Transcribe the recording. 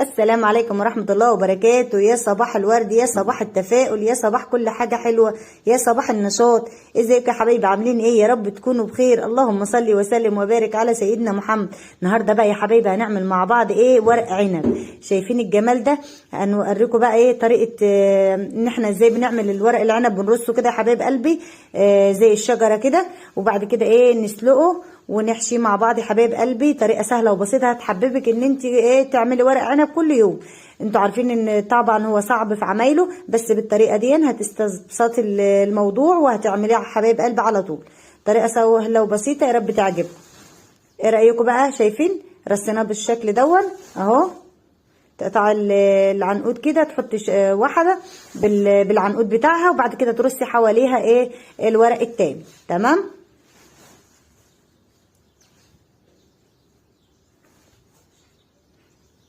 السلام عليكم ورحمة الله وبركاته. يا صباح الورد، يا صباح التفاؤل، يا صباح كل حاجة حلوة، يا صباح النشاط. ازيكم يا حبايبي؟ عاملين ايه؟ يا رب تكونوا بخير. اللهم صل وسلم وبارك على سيدنا محمد. النهارده بقى يا حبايبي هنعمل مع بعض ايه؟ ورق عنب. شايفين الجمال ده؟ هنوريكم بقى ايه طريقة ان احنا ازاي بنعمل الورق العنب. بنرصه كده يا حبايب قلبي زي الشجرة كده، وبعد كده ايه نسلقه ونحشيه مع بعض يا حبايب قلبي. طريقه سهله وبسيطه هتحببك ان انت ايه تعملي ورق عنب كل يوم. انتوا عارفين ان طبعا هو صعب في عمايله، بس بالطريقه دي هتستبسطي الموضوع وهتعمليه يا حبايب قلبي على طول. طريقه سهله وبسيطه، يا رب تعجبكم. ايه رايكم بقى؟ شايفين رصيناه بالشكل دون اهو. تقطع العنقود كده، تحطي واحده بالعنقود بتاعها، وبعد كده ترصي حواليها ايه الورق التاني. تمام.